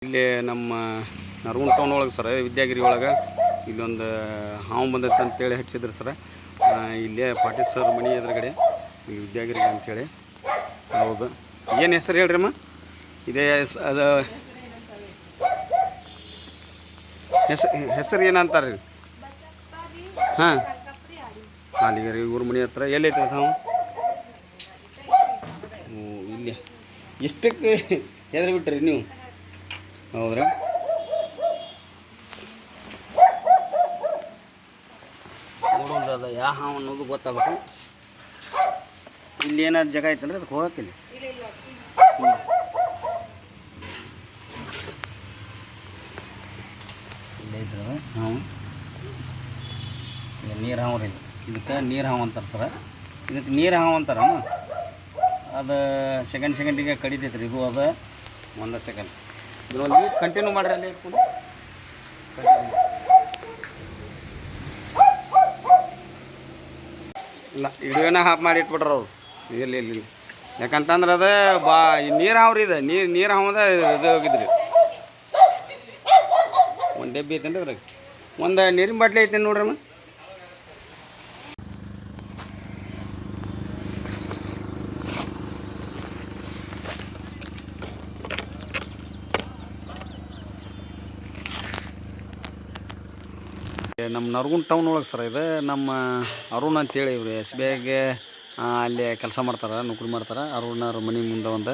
ಇಲ್ಲಿ ನಮ್ಮ ನರಗುಂದ ಟೌನ್ ಒಳಗೆ ಸರ ವಿದ್ಯಾಗಿರಿ ಒಳಗೆ ಇಲ್ಲೊಂದು ಹಾವು ಬಂದೈತೆ ಅಂತೇಳಿ ಹಚ್ಚಿದ್ರು ಸರ. ಇಲ್ಲೇ ಪಾಟೀಲ್ ಸರ್ ಮನೆ ಎದುರುಗಡೆ ಈ ವಿದ್ಯಾಗಿರಿ ಅಂತೇಳಿ. ಹೌದು, ಏನು ಹೆಸರು ಹೇಳ್ರಿ ಅಮ್ಮ? ಇದೇ ಅದು ಹೆಸರು ಏನಂತಾರೆ? ಹಾಂ, ಅಲ್ಲಿಗೆ ಇವ್ರ ಮನೆ ಹತ್ರ ಎಲ್ಲೈತೆ ನಾವು ಇಲ್ಲಿ ಇಷ್ಟಕ್ಕೆ ಹೆದರಿ ಬಿಟ್ರಿ ನೀವು? ಹೌದ್ರಾ? ನೋಡೋಣ ಅದು ಯಾವ ಹಾವು ಅನ್ನೋದು ಗೊತ್ತಾಗಬೇಕು. ಇಲ್ಲಿ ಏನಾದ್ರು ಜಾಗ ಐತಂದ್ರೆ ಅದಕ್ಕೆ ಹೋಗಕ್ಕಿಲ್ಲ. ಇಲ್ಲೇ ಇದ್ರೆ ಹಾವು, ನೀರು ಹಾವು ರೀ. ಇದಕ್ಕೆ ನೀರು ಹಾವು ಅಂತಾರೆ ಸರ. ಇದಕ್ಕೆ ನೀರು ಹಾವು ಅಂತಾರಮ್ಮ. ಅದು ಸೆಕೆಂಡಿಗೆ ಕಡಿತೈತೆ ರೀ. ಇದು ಅದು ಒಂದು ಸೆಕೆಂಡ್ ಇದೊಂದು ಕಂಟಿನ್ಯೂ ಮಾಡ್ರಿ. ಅಲ್ಲಿ ಇಟ್ಕೊಂಡು ಇಲ್ಲ ಇಡುವೇನ ಹಾಫ್ ಮಾಡಿ ಇಟ್ಬಿಟ್ರ ಅವ್ರು. ಇಲ್ಲಿ ಯಾಕಂತಂದ್ರೆ ಅದು ನೀರು ಹಾವ್ರಿ. ಇದು ನೀರು ಹಾವದ ಇದು ಹೋಗಿದ್ರಿ. ಒಂದು ಡಬ್ಬಿ ಐತೇನ್ರಿ ಅದ್ರಾಗ. ಒಂದು ನೀರಿನ ಬಾಟ್ಲಿ ಐತೇನು ನೋಡ್ರಮ್ಮ. ನಮ್ಮ ನರಗುಂದ ಟೌನ್ ಒಳಗೆ ಸರ್ ಇದು. ನಮ್ಮ ಅರುಣ್ ಅಂತೇಳಿ ಇವರು SBIಗೆ ಅಲ್ಲಿ ಕೆಲಸ ಮಾಡ್ತಾರೆ, ನೌಕರಿ ಮಾಡ್ತಾರೆ. ಅರುಣವ್ರ ಮನೆ ಮುಂದೆ ಒಂದು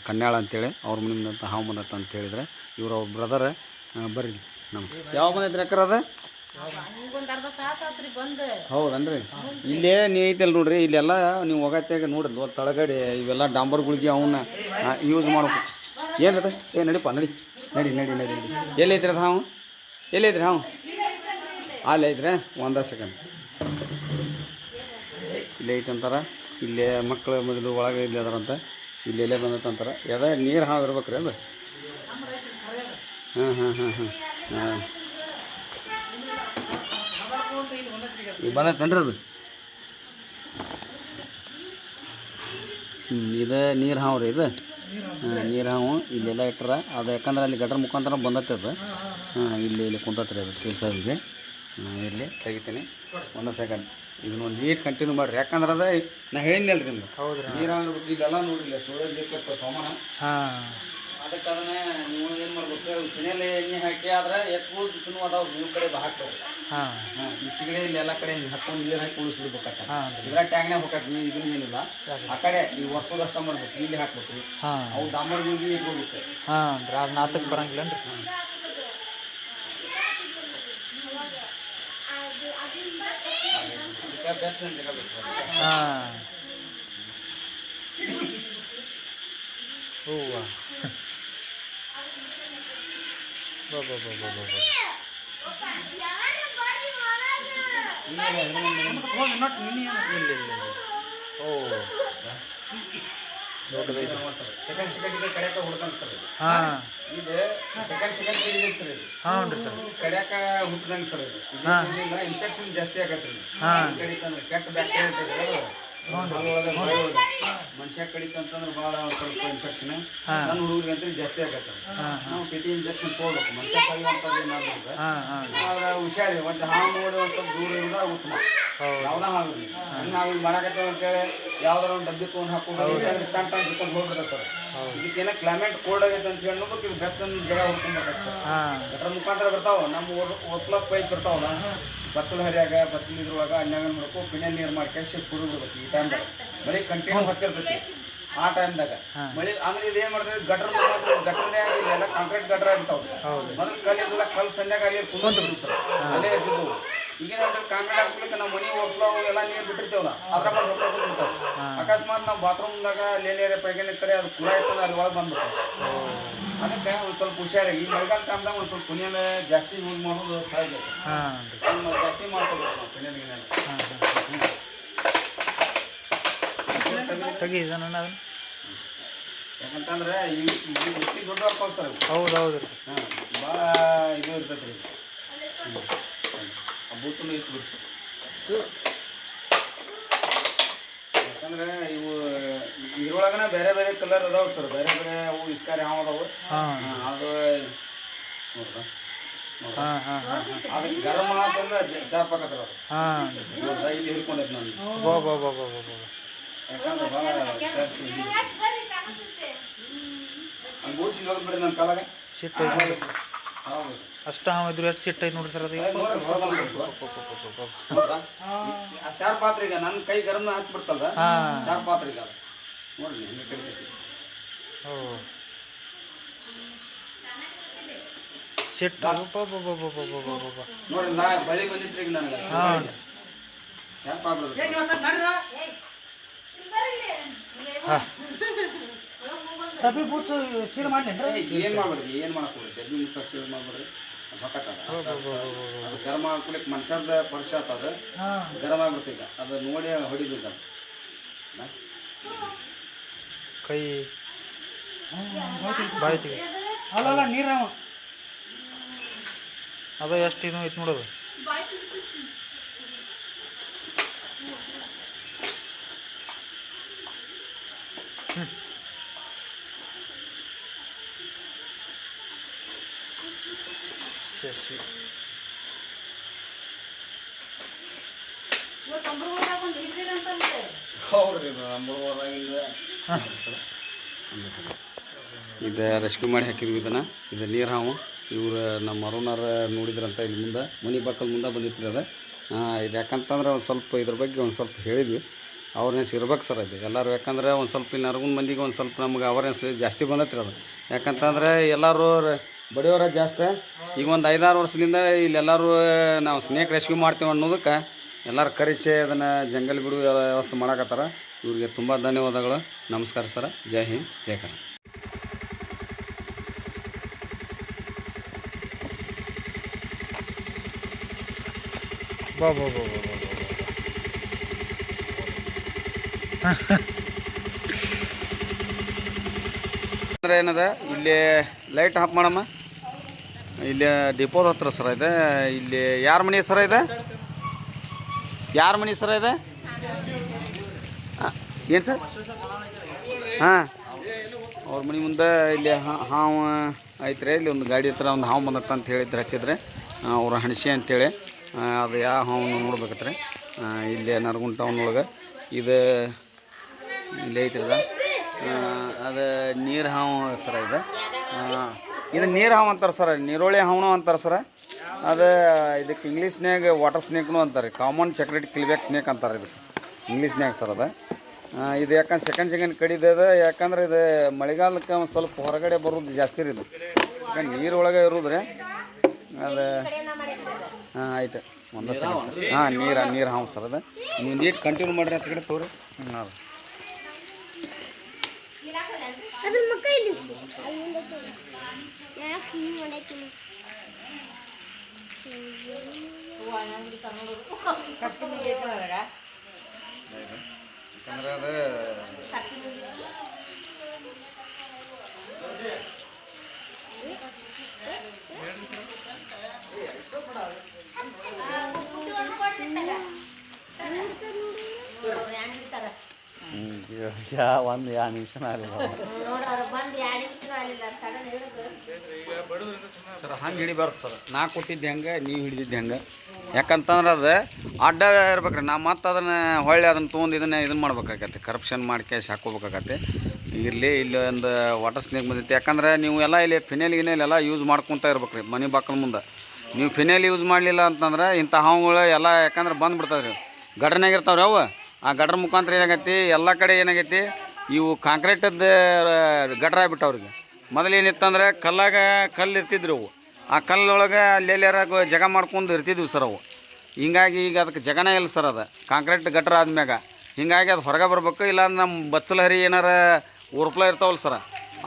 ಕನ್ಯಾಳ ಅಂತೇಳಿ ಅವ್ರ ಮನೆ ಮುಂದೆ ಅಂತ ಹಾವು ಬಂದತ್ತ ಅಂತ ಹೇಳಿದ್ರೆ ಇವ್ರು ಅವ್ರ ಬ್ರದರ್. ಬರ್ರಿ ನಮ್ಮ ಯಾವ ಬಂದೈತ್ರಿ ಅಕ್ಕರ ಅದು? ಹೌದನ್ರಿ. ಇಲ್ಲೇ ನೀ ಐತಲ್ಲ ನೋಡ್ರಿ. ಇಲ್ಲೆಲ್ಲ ನೀವು ಹೋಗತ್ತಾಗ ನೋಡ್ರಿ ತಳಗಡೆ ಇವೆಲ್ಲ ಡಾಂಬರ್ಗಳಿಗೆ ಅವನ್ನ ಯೂಸ್ ಮಾಡ್ಬೇಕು. ಏನದ ನಡಿಪ್ಪ ನಡಿ. ಎಲ್ಲೈತ್ರಿ ಅದು ಹಾವು? ಎಲ್ಲೈತ್ರಿ ಹಾವು? ಅಲ್ಲೇ ಐತ್ರಿ. ಒಂದೇ ಸೆಕೆಂಡ್. ಇಲ್ಲೇ ಐತಂತಾರೆ. ಇಲ್ಲೇ ಮಕ್ಕಳು ಮಗಿದು ಒಳಗೆ ಇಲ್ಲಿ ಅದಾರಂತ. ಇಲ್ಲೆಲ್ಲೇ ಬಂದತ್ತಂತಾರೆ. ಯಾವ್ದು ನೀರು ಹಾವು ಇರ್ಬೇಕು ರೀ ಅದು. ಹಾಂ ಈಗ ಬಂದೈತೇನ್ರಿ ಅದು? ಇದು ನೀರು ಹಾವು ರೀ. ಇದು ನೀರು ಹಾವು ಇಲ್ಲೆಲ್ಲ ಇಟ್ಟರ ಅದು. ಯಾಕಂದ್ರೆ ಅಲ್ಲಿ ಗಟ್ರ ಮುಖಾಂತರ ಬಂದತ್ತೆ ಅದು. ಇಲ್ಲಿ ಕುಂತತ್ರಿ ಅದು ಚಿಲ್ಸಾವಿಗೆ. ಇರಲಿ ತೆಗಿತೀನಿ. ಒಂದು ಸೆಕೆಂಡ್. ಇದನ್ನೊಂದು ನೀಟ್ ಕಂಟಿನ್ಯೂ ಮಾಡಿರಿ. ಯಾಕಂದ್ರೆ ಅದು ನಾ ಹೇಳಿದ್ನಲ್ಲ ರೀ ನಿಮ್ಗೆ. ಹೌದು, ನೀರು ಇದೆಲ್ಲ ನೋಡಿಲ್ಲ ಸ್ಟೋರೇಜ್ ಬೇಕತ್ತ ಸೋಮನ. ಅದಕ್ಕೆ ಅದನ್ನು ನೀವು ಏನು ಮಾಡ್ಬೇಕು, ಪಿನಲ್ಲಿ ಎಣ್ಣೆ ಹಾಕಿ ಆದ್ರೆ ಎತ್ಗಳು ತಿನ್ನು ಅದಾವೆ. ನೀವು ಕಡೆ ಹಾಕ್ಬೇಕು. ಈಚೆಗಡೆ ಇಲ್ಲಿ ಎಲ್ಲ ಕಡೆ ಹಾಕೊಂಡು ನೀರು ಹಾಕಿ ಉಳಿಸ್ಬಿಡ್ಬೇಕತ್ತ. ಇದ್ರಾಗ ಟ್ಯಾಂಗ್ನಾಗ ಹೋಗಕ್ಕೆ ನೀವು ಇದನ್ನ ಏನಿಲ್ಲ. ಆ ಕಡೆ ನೀವು ವರ್ಷದಷ್ಟ ಮಾಡ್ಬೇಕು. ಇಲ್ಲಿ ಹಾಕ್ಬೇಕು ರೀ. ಅವು ಡಾಂಬರ್ಗಳಿಗೆ ಇಟ್ಕೋಬೇಕು. ನಾಲ್ಕಕ್ಕೆ ಬರಂಗಿಲ್ಲ ರೀ. ಹೂವ ದೊಡ್ಡದೈತೆ. ಸೆಕೆಂಡಿಗೆ ಕಡ್ಯಾಕ ಹುಡ್ಕಂತ ಸರ್ ಇದು. ಇದು ಸೆಕೆಂಡ್ ಕಡಿದೆ ಸರ್ ಇದು. ಹಾಂ ರೀ ಸರ್. ಕಡ್ಯಾಕ ಹುಟ್ಟದಂಗೆ ಸರ್ ಇದು. ಇನ್ಫೆಕ್ಷನ್ ಜಾಸ್ತಿ ಆಗತ್ತೆ ರೀ. ಕಡಿತಂದ್ರೆ ಕೆಟ್ಟ ಬ್ಯಾಕ್ಟೀರಿಯಾ ಇರ್ತದೆ. ಮನುಷ್ಯ ಕಡಿತಂತಂದ್ರೆ ಭಾಳ ಸ್ವಲ್ಪ ಇನ್ಫೆಕ್ಷನ್. ಸಣ್ಣ ಹುಡುಗರಿಗೆ ಜಾಸ್ತಿ ಆಗತ್ತೆ. ನಾವು ಟಿ ಇಂಜೆಕ್ಷನ್ ತೊಗೊಳ್ಬೇಕು. ಮನುಷ್ಯ ಸಾಯುವಂಥದ್ದು ಏನಾಗ್ತದೆ ಆದ್ರೆ ಹುಷಾರಿ. ಒಂದು ಹಾವು ನೋಡಿ ಒಂದು ಸ್ವಲ್ಪ ದೂರ ಇರೋದ ಉತ್ತಮ. ಯಾವ್ದಾ ಹಾವು ನಾವು ಈಗ ಮಾಡಾಕತ್ತೇವೆ ಅಂತೇಳಿ ಯಾವ್ದಾರ ಒಂದು ಡಬ್ಬಿ ತೊಗೊಂಡು ಹಾಕೊಂಡು ಕಂಟ ಜಿಕ್ಕೊಂಡು ಹೋಗ್ಬಿಡ್ತಾರೆ ಸರ್. ಇದಕ್ಕೇನ ಕ್ಲೈಮೇಟ್ ಕೋಲ್ಡ್ ಆಗೈತೆ ಅಂತ ಹೇಳೋದಕ್ಕೆ ಇದು ಬೆಚ್ಚನ ಜಾಗ ಹುಡ್ಕೊಂಡ್ಬರ್ಬೇಕು ಸರ್. ಗಟ್ರ ಮುಖಾಂತರ ಬರ್ತಾವೆ. ನಮ್ಮ ಒತ್ಲಕ್ ಪೈಪ್ ಬರ್ತಾವಲ್ಲ, ಬಚ್ಚಲ ಹರಿಯಾಗ ಬಚ್ಚಲ ಇದ್ರೊಳಗೆ ಅನ್ಯಾಗ ಮಾಡಬೇಕು. ಪಿನಲ್ಲಿ ನೀರು ಮಾಡಿ ಸುಡು ಬಿಡ್ಬೇಕು. ಈ ಟೈಮ್ದಾಗ ಮಳೆ ಕಂಟಿನ್ಯೂ ಹತ್ತಿರ್ತೈತಿ. ಆ ಟೈಮ್ದಾಗ ಮಳೆ ಅಂದ್ರೆ ಇದೇನು ಮಾಡ್ತೇವೆ, ಗಟ್ರನೇ ಆಗಿಲ್ಲ. ಎಲ್ಲ ಕಾಂಕ್ರೀಟ್ ಗಟ್ರ ಆಗ್ತಾವೆ. ಮೊದಲು ಕಲ್ಲಿದ್ದಲ್ಲ, ಕಲ್ಲು ಸಂಧ್ಯಾಗ ಅಲ್ಲಿ ಕುಂತ್ಬಿಡ್ತು ಸರ್. ಅಲ್ಲೇ ಇರ್ತಿದ್ದವು. ಈಗೇನ ಕಾಂಕ್ರೀಟ್ ಹಾಕ್ಸ್ಲಿಕ್ಕೆ ನಾವು ಮನೆ ಹೋಗ್ಲೋ ಎಲ್ಲ ನೀರು ಬಿಟ್ಟಿರ್ತೇವಲ್ಲ, ಅದ್ರ ಬಂದು ಹೊಟ್ಟೆ ಬಿಡ್ತಾವೆ. ಅಕಸ್ಮಾತ್ ನಾವು ಬಾತ್ರೂಮ್ದಾಗ ಲೇನೇರೆ ಪೈಖಾನೆ ಕಡೆ ಅದು ಕುಳ ಇರ್ತದೆ, ಅಲ್ಲಿ ಒಳಗೆ ಬಂದ್ಬಿಡ್ತಾವೆ. ಅದಕ್ಕೆ ಒಂದು ಸ್ವಲ್ಪ ಹುಷಾರಾಗಿ ಈ ಮಳೆಗಾಲ ಟೈಮ್ದಾಗ ಒಂದು ಸ್ವಲ್ಪ ಪುನಿಯನ್ನ ಜಾಸ್ತಿ ಯೂಸ್ ಮಾಡೋದು ಸಹಜ. ಸ್ವಲ್ಪ ಜಾಸ್ತಿ ಮಾಡ್ಕೋಬೇಕು ನಾವು ಪುನಿಯಲ್ ಗಿನಿಯಲ್. ಯಾಕಂತಂದ್ರೆ ಎಷ್ಟು ದೊಡ್ಡ ಆಗ್ತಾವ ಸರ್. ಹೌದು ರೀ. ಭಾಳ ಇದು ಇರ್ತೈತೆ ರೀ. ಬೂತೂ ಇಟ್ಬಿಡ್ತು. ಯಾಕಂದ್ರೆ ಇವು ಇದ್ರೊಳಗನ ಬೇರೆ ಬೇರೆ ಕಲರ್ ಅದಾವ ಸರ್, ಬೇರೆ ಬೇರೆ ಅವು ಇಸ್ಕಾರಿ ಹಾವು ಅದಾವು. ಅದು ನೋಡ್ರ ಅದಕ್ಕೆ ಗರಂ ಅಂತಂದ್ರೆ ಶಾರ್ಪ್ ಆಗತ್ತಲ್ಲ ಅದು. ನೋಡ್ರ ಇಲ್ಲಿ ಹಿಡ್ಕೊಂಡೈತೆ ನಾನು, ಯಾಕಂದ್ರೆ ಭಾಳ ಹಂಗೆ ಗೋಡ್ಸಿಂದ ಹೋಗ್ಬಿಡ್ರಿ ನನ್ನ ಕಾಲಾಗ ಸಿಟ್ಟು ಹೌದು. ಅಷ್ಟು ಹಾವು ಇದ್ರು ಎಷ್ಟು ಸಿಟ್ಟು ಐತೆ ನೋಡ್ರಿ ಸರ್ ಅದು. ಶಾರ್ಪ್ ಪಾತ್ರ ಈಗ ನನ್ನ ಕೈ ಗರಂ ಹಾಕ್ಬಿಡ್ತಲ್ಲ, ಶಾರ್ಪ್ ಪಾತ್ರ ಈಗ ಅದು ನೋಡ್ರಿ ಹಿಂಗೆ ಕಡಿತೈತಿ. ಸಿಟ್ಟು ನೋಡ್ರಿ ನಾ ಬಳಿ ಬಂದಿದ್ರಿ ಈಗ ನನಗೆ ಶಾರ್ಪ್ ಆಗ್ಬಿಡ್ದು. ಏನು ಮಾಡ್ಬೇಡ್ರಿ, ಏನು ಮಾಡಕ್ ಹೋಗ್ರಿ, ಡಬ್ಬಿ ಮುಚ್ಚ ಸೀಲ್ ಮಾಡ್ಬೇಡ್ರಿ, ಅದು ಗರಂ ಹಾಕ್ಬಿಡಕ್ಕೆ ಮನುಷ್ಯರ್ದ ಪರ್ಶ ಆತದ, ಗರಂ ಆಗ್ಬಿಡ್ತೀಗ ಅದು ನೋಡಿ ಹೊಡಿಬೇಕು. ಕೈ ಬಾಯ್ತಿಗೆ ಅಲ್ಲ ನೀರಾವ ಅದು ಎಷ್ಟು ಇದು ಐತೆ ನೋಡೋದು. ಯಶಸ್ವಿ ಹೌದ್ರಿ ಇದು ರೆಸ್ಕ್ಯೂ ಮಾಡಿ ಹಾಕಿದ್ವಿ ಇದನ್ನು. ಇದು ನೀರು ಹಾವು. ಇವ್ರು ನಮ್ಮ ಅರುಣಾರ ನೋಡಿದ್ರಂತ ಇಲ್ಲಿ ಮುಂದೆ ಮನೆ ಬಾಕಲ್ ಮುಂದೆ ಬಂದಿತ್ತು ಅದು. ಇದು ಯಾಕಂತಂದ್ರೆ ಒಂದು ಸ್ವಲ್ಪ ಇದ್ರ ಬಗ್ಗೆ ಒಂದು ಸ್ವಲ್ಪ ಹೇಳಿದ್ವಿ, ಅವೇರ್ನೆಸ್ ಇರ್ಬೇಕು ಸರ್ ಅದು ಎಲ್ಲರೂ. ಯಾಕಂದ್ರೆ ಒಂದು ಸ್ವಲ್ಪ ಇಲ್ಲಿ ನರಗುಂದ ಮಂದಿಗೆ ಒಂದು ಸ್ವಲ್ಪ ನಮ್ಗೆ ಅವೇರ್ನೆಸ್ ಜಾಸ್ತಿ ಬಂದತ್ರಿ ಅದು. ಯಾಕಂತಂದ್ರೆ ಎಲ್ಲರೂ ಬಡಿಯೋರ ಜಾಸ್ತಿ. ಈಗ ಒಂದು 5-6 ವರ್ಷದಿಂದ ಇಲ್ಲೆಲ್ಲರೂ ನಾವು ಸ್ನೇಕ್ ರೆಸ್ಕ್ಯೂ ಮಾಡ್ತೀವಿ ಅನ್ನೋದಕ್ಕೆ ಎಲ್ಲರೂ ಕರೆಸಿ ಅದನ್ನು ಜಂಗಲ್ ಬಿಡು ವ್ಯವಸ್ಥೆ ಮಾಡಕತ್ತಾರ. ಇವ್ರಿಗೆ ತುಂಬ ಧನ್ಯವಾದಗಳು. ನಮಸ್ಕಾರ ಸರ್. ಜೈ ಹಿಂದ್, ಜೈ ಕನ್ನಡ. ಬಾ ಬಾ ಬಾ ಬಾ ಅಂದರೆ ಏನದ ಇಲ್ಲಿ ಲೈಟ್ ಆಫ್ ಮಾಡಮ್ಮ. ಇಲ್ಲಿ ಡಿಪೋದ ಹತ್ರ ಸರ ಇದೆ. ಇಲ್ಲಿ ಯಾರ ಮನೆ ಸರ ಇದೆ? ಯಾರ ಮನೆ ಸರ ಇದೆ? ಏನು ಸರ್? ಹಾಂ, ಅವ್ರ ಮನೆ ಮುಂದೆ ಇಲ್ಲಿ ಹಾವು ಐತ್ರಿ. ಇಲ್ಲಿ ಒಂದು ಗಾಡಿ ಹತ್ರ ಒಂದು ಹಾವು ಬಂದತ್ತ ಅಂತ ಹೇಳಿದ್ರೆ ಹಚ್ಚಿದ್ರೆ ಅವ್ರು ಹಣಸಿ ಅಂತೇಳಿ ಅದು ಯಾವ ಹಾವು ನೋಡ್ಬೇಕತ್ರಿ. ಇಲ್ಲಿ ನರಗುಂಟ ಟೌನೊಳಗೆ ಇದು ಇಲ್ಲಿ ಐತ್ರಿ. ಅದು ನೀರು ಹಾವು ಸರ ಇದು. ಇದು ನೀರು ಹಾವು ಅಂತಾರೆ ಸರ್, ನೀರೋಳಿ ಹಾವನು ಅಂತಾರೆ ಸರ. ಅದು ಇದಕ್ಕೆ ಇಂಗ್ಲೀಷ್ನ್ಯಾಗ ವಾಟರ್ ಸ್ನೇಕ್ನು ಅಂತಾರೆ, ಕಾಮನ್ ಚಕ್ರೆಟ್ ಕಿಲ್ಬ್ಯಾಕ್ ಸ್ನೇಕ್ ಅಂತಾರೆ ಇದಕ್ಕೆ ಇಂಗ್ಲೀಷ್ನ್ಯಾಗ ಸರ್. ಅದು ಇದು ಯಾಕಂದ್ರೆ ಸೆಕೆಂಡ್ ಕಡಿದದ. ಯಾಕಂದ್ರೆ ಇದು ಮಳೆಗಾಲಕ್ಕೆ ಒಂದು ಸ್ವಲ್ಪ ಹೊರಗಡೆ ಬರೋದು ಜಾಸ್ತಿ ರೀ ಇದು. ಯಾಕಂದ್ರೆ ನೀರೊಳಗೆ ಇರೋದ್ರಿ ಅದು. ಹಾಂ ಆಯ್ತು, ಒಂದು ಸೆಕೆಂಡ್. ಹಾಂ, ನೀರು ಹಾವು ಸರ್ ಅದು. ನೀವು ನೀಟ್ ಕಂಟಿನ್ಯೂ ಮಾಡಿರಿ ಅಂತ ಕಡೆ ತೋರಿ. ಹಾಂ, ಯಾಕಂದ್ರೆ ಅದು ಒಂದು 2 ನಿಮಿಷ ಸರ್. ಹಂಗೆ ಹಿಡಿಬಾರ್ದು ಸರ್. ನಾ ಕೊಟ್ಟಿದ್ದೆ ಹೆಂಗೆ, ನೀವು ಹಿಡಿದಿದ್ದೆ ಹೆಂಗೆ. ಯಾಕಂತಂದ್ರೆ ಅದು ಅಡ್ಡ ಇರ್ಬೇಕ್ರಿ. ನಾ ಮತ್ತೆ ಅದನ್ನು ಹೊಳ್ಳಿ ಅದನ್ನು ತೊಗೊಂಡು ಇದನ್ನು ಮಾಡ್ಬೇಕಾಗತ್ತೆ, ಕರಪ್ಷನ್ ಮಾಡಿ ಕ್ಯಾಶ್ ಹಾಕ್ಕೋಬೇಕಾಗತ್ತೆ. ಇರಲಿ ಇಲ್ಲಿ ಒಂದು ವಾಟರ್ ಸ್ನೇಕ್ ಬಂದೈತಿ. ಯಾಕಂದ್ರೆ ನೀವು ಎಲ್ಲ ಇಲ್ಲಿ ಫಿನೇಲ್ ಎಲ್ಲ ಯೂಸ್ ಮಾಡ್ಕೊತ ಇರ್ಬೇಕು ರೀ ಮನೆ ಬಾಕಲ್ ಮುಂದೆ. ನೀವು ಫಿನೇಲ್ ಯೂಸ್ ಮಾಡಲಿಲ್ಲ ಅಂತಂದ್ರೆ ಇಂಥ ಹಾವುಗಳು ಎಲ್ಲ ಯಾಕಂದ್ರೆ ಬಂದುಬಿಡ್ತಾವೆ ರೀ. ಗಡ್ರನಾಗ ಇರ್ತಾವೆ ರೀ ಅವು. ಆ ಗಡ್ರ ಮುಖಾಂತರ ಏನಾಗೈತಿ, ಎಲ್ಲ ಕಡೆ ಏನಾಗೈತಿ, ಇವು ಕಾಂಕ್ರೀಟದ್ದು ಗಡ್ರ ಆಗ್ಬಿಟ್ಟವ್ರಿಗೆ. ಮೊದಲು ಏನಿತ್ತಂದ್ರೆ ಕಲ್ಲು ಇರ್ತಿದ್ರಿ ಅವು. ಆ ಕಲ್ಲೊಳಗೆ ಅಲ್ಲೆಲ್ಲಾರ ಜಗ ಮಾಡ್ಕೊಂಡು ಇರ್ತಿದ್ವಿ ಸರ್ ಅವು. ಹಿಂಗಾಗಿ ಈಗ ಅದಕ್ಕೆ ಜಗನೇ ಇಲ್ಲ ಸರ್. ಅದು ಕಾಂಕ್ರೀಟ್ ಗಟ್ರ ಆದ್ಮ್ಯಾಗ ಹಿಂಗಾಗಿ ಅದು ಹೊರಗೆ ಬರ್ಬೇಕು. ಇಲ್ಲ ನಮ್ಮ ಬಚ್ಚಲ ಹರಿ ಏನಾರ ಉರ್ಪ್ಲ ಇರ್ತಾವಲ್ಲ ಸರ,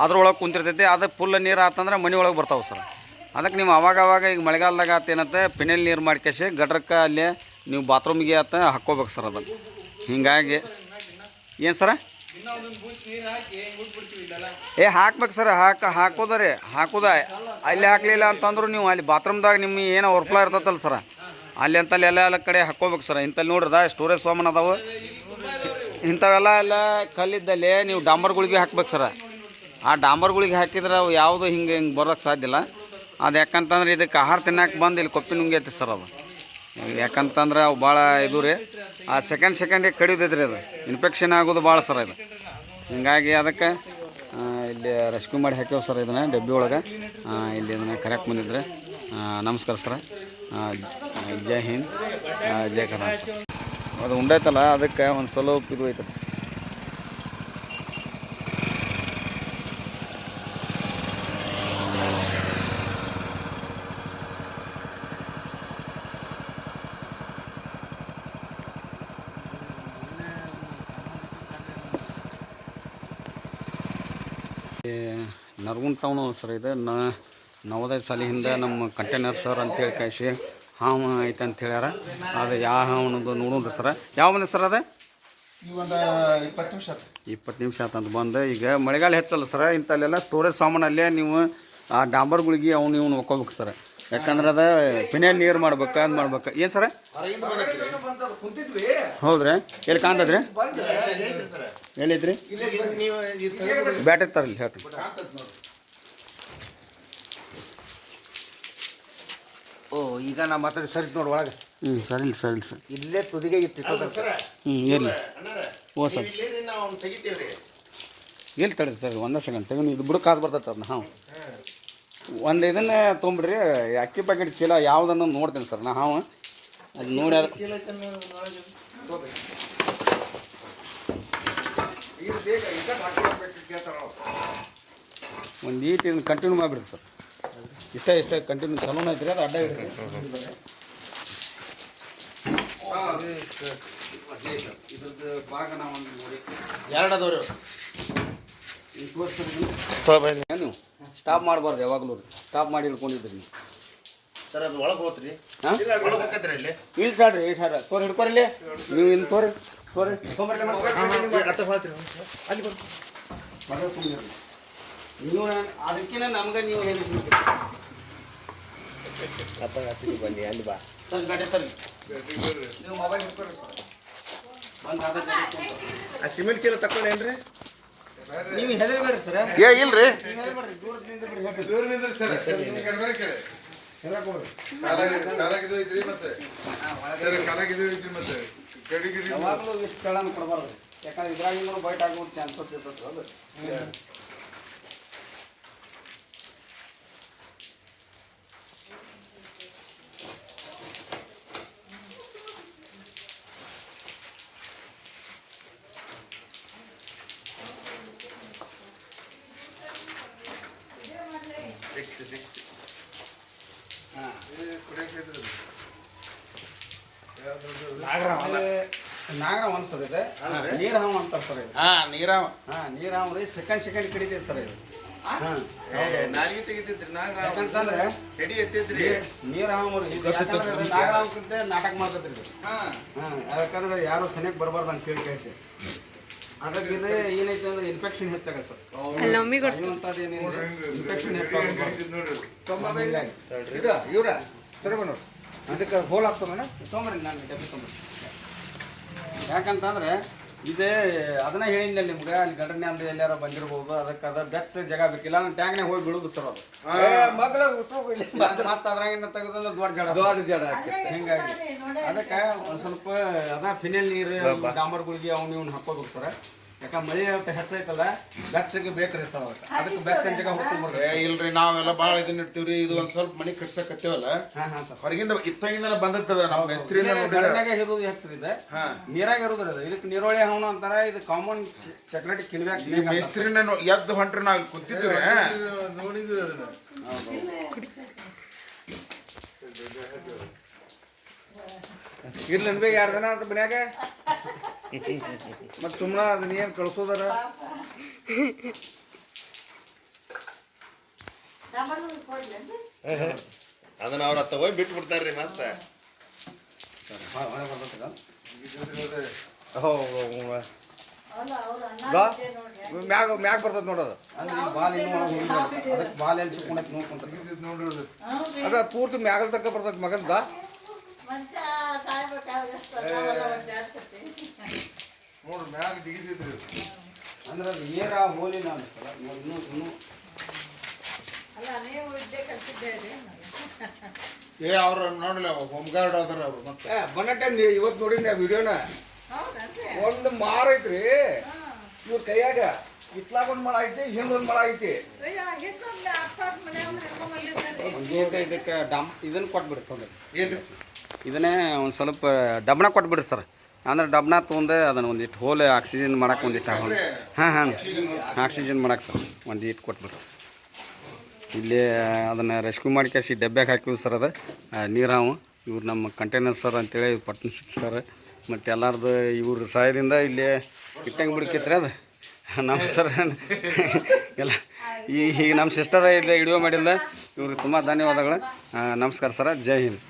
ಅದ್ರೊಳಗೆ ಕುಂತಿರ್ತೈತಿ. ಅದು ಫುಲ್ ನೀರು ಆತಂದ್ರೆ ಮನೆ ಒಳಗೆ ಬರ್ತಾವೆ ಸರ್. ಅದಕ್ಕೆ ನೀವು ಅವಾಗ ಈಗ ಮಳೆಗಾಲದಾಗ ಆತೇನತ್ತೆ ಫಿನೇಲ್ ನೀರು ಮಾಡ್ಕೇಸಿ ಗಟ್ರಕ್ಕೆ ಅಲ್ಲೇ ನೀವು ಬಾತ್ರೂಮಿಗೆ ಆತ ಹಾಕ್ಕೋಬೇಕು ಸರ್. ಅದನ್ನು ಹಿಂಗಾಗಿ ಏನು ಸರ ಹಾಕ್ಬೇಕು ಸರ್. ಹಾಕೋದ ಅಲ್ಲಿ ಹಾಕಲಿಲ್ಲ ಅಂತಂದ್ರೆ ನೀವು ಅಲ್ಲಿ ಬಾತ್ರೂಮ್ದಾಗ ನಿಮ್ಮ ಏನೋ ಹೊರ್ಪ್ಲ ಇರ್ತೈತಲ್ಲ ಸರ, ಅಲ್ಲಿ ಅಂತಲ್ಲಿ ಎಲ್ಲ ಕಡೆ ಹಾಕ್ಕೋಬೇಕು ಸರ್. ಇಂತಲ್ಲಿ ನೋಡ್ರದ ಸ್ಟೋರೇಜ್ ಸಾಮಾನು ಅದಾವೆ. ಇಂಥವೆಲ್ಲ ಎಲ್ಲ ಕಲ್ಲಿದ್ದಲ್ಲಿ ನೀವು ಡಾಂಬರ್ಗಳಿಗೆ ಹಾಕ್ಬೇಕು ಸರ. ಆ ಡಾಂಬರ್ಗಳಿಗೆ ಹಾಕಿದ್ರೆ ಅವು ಯಾವುದು ಹಿಂಗೆ ಬರೋಕ್ಕೆ ಸಾಧ್ಯ ಇಲ್ಲ. ಅದು ಯಾಕಂತಂದ್ರೆ ಇದಕ್ಕೆ ಆಹಾರ ತಿನ್ನಕ್ಕೆ ಬಂದು ಇಲ್ಲಿ ಕೊಪ್ಪಿ ನುಂಗೈತಿ ಸರ್ ಅದು. ಯಾಕಂತಂದ್ರೆ ಅವು ಭಾಳ ಇದು ರೀ, ಆ ಸೆಕೆಂಡಿಗೆ ಕಡಿದೈತೆ ರೀ ಅದು, ಇನ್ಫೆಕ್ಷನ್ ಆಗೋದು ಭಾಳ ಸರ್ ಇದು. ಹಿಂಗಾಗಿ ಅದಕ್ಕೆ ಇಲ್ಲಿ ರೆಸ್ಕ್ಯೂ ಮಾಡಿ ಹಾಕ್ಯವ ಸರ್ ಇದನ್ನು ಡಬ್ಬಿ ಒಳಗೆ. ಇಲ್ಲಿ ಇದನ್ನು ಕರೆಕ್ಟ್ ಬಂದಿದ್ರೆ ನಮಸ್ಕಾರ ಸರ್, ಜೈ ಹಿಂದ್, ಜೈ ಕರ್ನಾಟಕ. ಅದು ಉಂಡೈತಲ್ಲ ಅದಕ್ಕೆ ಒಂದು ಸ್ವಲ್ಪ ಇದು ಐತೆ. ನರಗುಂದ ಟೌನು ಸರ್ ಇದು. ನವೋದಯ ಶಾಲೆಯಿಂದ ನಮ್ಮ ಕಂಟೈನರ್ ಸರ್ ಅಂತೇಳಿ ಕಳಿಸಿ ಹಾವು ಐತೆ ಅಂತ ಹೇಳ್ಯಾರ. ಅದು ಯಾವ ಹಾವನದು ನೋಡೋದು ಸರ. ಯಾವ ಬಂದ ಸರ್ ಅದು? 20 ನಿಮಿಷ ಆತಂತ ಬಂದು. ಈಗ ಮಳೆಗಾಲ ಹೆಚ್ಚಲ್ಲ ಸರ, ಇಂಥಲ್ಲೆಲ್ಲ ಸ್ಟೋರೇಜ್ ಸಾಮಾನಲ್ಲೇ ನೀವು ಆ ಡಾಂಬರ್ಗಳಿಗೆ ಅವ್ನು ಇವ್ನು ಒಕ್ಕೋಬೇಕು ಸರ್. ಯಾಕಂದ್ರೆ ಅದು ಪಿನೇಲ್ ನೀರು ಮಾಡ್ಬೇಕು, ಅದು ಮಾಡ್ಬೇಕು. ಏನು ಸರ? ಹೌದ್ರಿ? ಎಲ್ಲಿ ಕಾಣ್ತದ್ರಿ? ಎಲ್ಲೈತ್ರಿ? ಬ್ಯಾಟ್ರಿ ತರಲಿ ಹೇಳ್ತೀನಿ. ಓ ಈಗ ನಾ ಮಾತಾಡಿ ಸರಿ ನೋಡಿ ಒಳಗೆ. ಸರಿ ಸರ್ ಇಲ್ಲೇ ತುದಿಗೆ ಇತ್ತು. ಎಲ್ಲಿ? ಓ ಸರ್ ಎಲ್ಲಿ ತಡೀರಿ ಸರ್, ಒಂದೇ ಸೆಕೆಂಡ್ ತೆಗಿ. ಇದು ಬುಡಕ್ಕೆ ಕಾದು ಬರ್ತೈತೆ ಅದನ್ನ. ಹಾಂ, ಒಂದು ಇದನ್ನು ತೊಗೊಂಬಿಡ್ರಿ, ಅಕ್ಕಿ ಪ್ಯಾಕೆಟ್ ಚೀಲ ಯಾವುದನ್ನು ನೋಡ್ತೀನಿ ಸರ್ ನಾ. ಹಾವು ಅದು ನೋಡಿ ಅದು ಒಂದು ಈಟ್ ಇದನ್ನು ಕಂಟಿನ್ಯೂ ಮಾಡಿಬಿಡ್ರಿ ಸರ್. ಇಷ್ಟೇ ಕಂಟಿನ್ಯೂ ಚಲೋನ ಐತ್ರಿ. ಅದು ಅಡ್ಡ ಇಡ್ರಿ. ಇದ್ರದ್ದು ಭಾಗ ನಾವೊಂದು ನೋಡಿ ಎರಡು ಅದಾವ್ರಿ ನೀವು ಸ್ಟಾಪ್ ಮಾಡಬಾರ್ದು ಯಾವಾಗಲೂ. ಸ್ಟಾಪ್ ಮಾಡಿ ಹಿಡ್ಕೊಂಡಿದ್ರಿ ನೀವು ಸರ್. ಅದು ಒಳಗೆ ಹೋತ್ರಿ. ಹಾಂ ಇಲ್ಲಿ ಸಾಡ್ರಿ ಈ ಸಾಡ್ರಿ ತೋರಿ ಹಿಡ್ಕೊರಿಲ್ಲಿ ನೀವು. ಇನ್ನು ತೋರಿ ತೊಗೊಂಬರ್ಲಿ ನೀವು. ಅದಕ್ಕಿಂತ ನಮ್ಗೆ ನೀವು ಏನು ಬನ್ನಿ ಅಲ್ಲಿ ಬಾ ಸರ್. ಗಾಡಿ ತರಲಿ ನೀವು ಮೊಬೈಲ್ ಹಿಡ್ಕೊರಿ ಆ ಸಿಮೆಂಟ್ ಚೀಲ ತಕೊಂಡೇನ್ರಿ? ನೀವು ಹೆದರ್ಬೇಡ್ರಿ ಸರ್. ಏ ಇಲ್ರಿ, ಯಾವಾಗಲೂ ಇಷ್ಟು ಕೆಳಗೆ ಕೊಡಬಾರ್ದು. ಯಾಕಂದ್ರೆ ಇದ್ರಾಗಿಂದ ಬೈಟ್ ಆಗೋ ಚಾನ್ಸಸ್ ಇರ್ತದೆ. ಅದು ನಾಗರಾವ್ ಅನ್ಸದ ಇದೆ. ನೀರು ಹಾವು ಅಂತಾರೆ ಸರ್ ಇದು. ನೀರಾವ. ನೀರಾವ್ ರೀ. ಸೆಕೆಂಡ್ ಕಡಿತೈತೆ ಸರ್ ಇದು. ನಾಲ್ಗೆ ತೆಗಿತೈತ್ರಿ ಯಾಕಂತಂದ್ರೆ ಎಡಿ ಎತ್ತೈತ್ರಿ ನೀರು ಹಾವು ರೀ. ನಾಗರಾವ್ಕಿಂತ ನಾಟಕ ಮಾಡ್ತೈತ್ರಿ ಇದು. ಯಾಕಂದ್ರೆ ಯಾರು ಸನಿಯಕ್ಕೆ ಬರಬಾರ್ದು ಅಂತ ಕೇಳಿ ಕಳಿಸಿ. ಅದಕ್ಕೆ ಇದು ಏನೈತೆ ಅಂದ್ರೆ ಇನ್ಫೆಕ್ಷನ್ ಹೆಚ್ಚಾಗ ಸರ್. ಇನ್ಫೆಕ್ಷನ್ ಹೆಚ್ಚಾಗ ಇವ್ರ ಸರಿ ಬನ್ನೋ ಇದಕ್ಕೆ ಹೋಲ್ ಹಾಕ್ಸೋಣ. ತೊಗೊಂಬರ್ರಿ ನಾನು ಡಬ್ಬಿ ತೊಗೊಂಬರ್ರಿ. ಯಾಕಂತಂದ್ರೆ ಇದೇ ಅದನ್ನ ಹೇಳಿದ್ನಲ್ಲಿ ನಿಮ್ಗೆ ಅಲ್ಲಿ ಗಡನೆ ಅಂದ್ರೆ ಎಲ್ಲಾರ ಬಂದಿರ್ಬೋದು. ಅದಕ್ಕೆ ಅದ ಬೆಚ್ಚ ಜಾಗ ಬೇಕಿಲ್ಲ ಅಂದ್ರೆ ಟ್ಯಾಂಕ್ನಾಗ ಹೋಗಿ ಬಿಡುದು ಸರ್. ಅದು ಮತ್ತೆ ಅದ್ರಾಗಿಂದ ತೆಗೆದ್ರೆ ದೊಡ್ಡ ಜಡ ಹಿಂಗಾಗಿ ಅದಕ್ಕೆ ಒಂದು ಸ್ವಲ್ಪ ಅದ ಫಿನೇಲ್ ನೀರು ಡಾಂಬರ್ಗಳಿಗೆ ಅವ್ನು ಇವ್ನು ಹಾಕೋಬೇಕು ಸರ್. ಯಾಕಂದ್ರೆ ಮಳೆ ಹೆಚ್ಚೈತಲ್ಲ, ಬೆಚ್ಚಗೆ ಬೇಕ್ರಿ ಸರ್. ಅದಕ್ಕೆ ಬೆಚ್ಚನ ಜಾಗ ಹೋಗ್ಕೊಂಡ್ಬರ್ರಿ. ಇಲ್ರಿ ನಾವೆಲ್ಲ ಭಾಳ ಇದನ್ನ ಇರ್ತೀವ್ರಿ. ಇದು ಒಂದ್ ಸ್ವಲ್ಪ ಮನೆ ಕಟ್ಸಕತ್ತೇವಲ್ಲ, ಹೊರಗಿಂದ ಇತ್ತಾಗಿಂದ ಬಂದತ್ತದ ನಮ್ಮ ಹೆಸರಿನ ಗಡನ್ಯಾಗ ಇರೋದು ಹೆಸರು ಇದೆ, ನೀರಾಗ ಇರೋದ್ರಿ ಅದು. ಇದಕ್ಕೆ ನೀರೊಳಿ ಹಾವಣ ಅಂತಾರ. ಇದು ಕಾಮನ್ ಚಕ್ರಟಿ ಕಿಲ್ವ್ಯಾಕ್ ಹೆಸರಿನ ಎದ್ದು ಹೊಂಟ್ರಿ ನಾವು ಕೂತಿದ್ವಿ ನೋಡಿದ್ವಿ ಅದನ್ನ. ಇರ್ಲಿ ಅನ್ಬೇಕು 2 ದಿನ ಅಂತ ಮನ್ಯಾಗ. ಮತ್ತು ಸುಮ್ಮನೆ ಅದನ್ನ ಏನು ಕಳ್ಸೋದಾರ. ಅದನ್ನ ಅವ್ರ ತಗೋ ಬಿಟ್ಟು ಬಿಡ್ತಾರ್ರಿ. ಮತ್ತೆ ಮ್ಯಾಗ ಬರ್ತದ ನೋಡೋದು. ಬಾಲ್ ಎಲ್ಲಿ ಸಿಕ್ಕೊಂಡೈತಿ ನೋಡ್ಕೊಂಡ್ರಿ. ಅದ ಪೂರ್ತಿ ಮ್ಯಾಗಲ್ ತನಕ ಬರ್ತೈತಿ ಮಗಂದ. ನೋಡ್ರಿ ಮ್ಯಾಗ ಜಿಗಿದಿದ್ರಿ ಅಂದ್ರೆ ಅದು ಏರ ಹೋಲಿಲ್ಲ ಅನ್ಸಲ್ಲ ಇನ್ನೂ ಏ ಅವ್ರು ನೋಡ್ಲಿ ಹೋಮ್ ಗಾರ್ಡ್ ಅದಾರ ಅವ್ರು ಮತ್ತೆ ಮೊನ್ನೆ ಟೈಮ್ ಇವತ್ತು ನೋಡಿದ್ದೆ ವಿಡಿಯೋನ ಒಂದು ಮಾರ ಐತ್ರಿ ಇವ್ರ ಕೈಯಾಗ ಇತ್ಲಾಗ ಒಂದ್ ಮಳ ಐತಿ ಹಿಂದ್ ಒಂದ್ ಮಳ ಐತಿ ಇದಕ್ಕೆ ಇದನ್ನು ಕೊಟ್ಬಿಡ್ತಾರೆ ಏನ್ರಿ ಇದನ್ನೇ ಒಂದು ಸ್ವಲ್ಪ ಡಬ್ನ ಕೊಟ್ಬಿಡ್ರಿ ಸರ್ ಅಂದ್ರೆ ಡಬ್ನ ತೊಗೊಂಡು ಅದನ್ನು ಒಂದಿಟ್ಟು ಹೋಲ್ ಆಕ್ಸಿಜನ್ ಮಾಡಕ್ಕೆ ಒಂದಿಟ್ಟು ಹಾಂ ಆಕ್ಸಿಜನ್ ಮಾಡಕ್ಕೆ ಸರ್ ಒಂದಿಟ್ಟು ಕೊಟ್ಬಿಡ್ರಿ ಇಲ್ಲಿ ಅದನ್ನು ರೆಸ್ಕ್ಯೂ ಮಾಡ್ಕೇಸಿ ಡಬ್ಬ್ಯಾಗ ಹಾಕಿವಿ ಸರ್ ಅದು ನೀರಾವು ಇವ್ರು ನಮ್ಮ ಕಂಟೈನರ್ ಸರ್ ಅಂತೇಳಿ ಪಾರ್ಟ್ನರ್ಶಿಪ್ ಸರ್ ಮತ್ತು ಎಲ್ಲರದು ಇವ್ರ ಸಹಾಯದಿಂದ ಇಲ್ಲಿ ಇಟ್ಟಂಗೆ ಬಿಡ್ಕೈತ್ರಿ ಅದು ನಮ್ಮ ಸರ್ ಎಲ್ಲ ಈಗ ನಮ್ಮ ಸಿಸ್ಟರ್ ಇಲ್ಲಿ ವಿಡಿಯೋ ಮಾಡಿಲ್ಲ ಇವ್ರಿಗೆ ತುಂಬ ಧನ್ಯವಾದಗಳು ನಮಸ್ಕಾರ ಸರ್ ಜೈ ಹಿಂದ್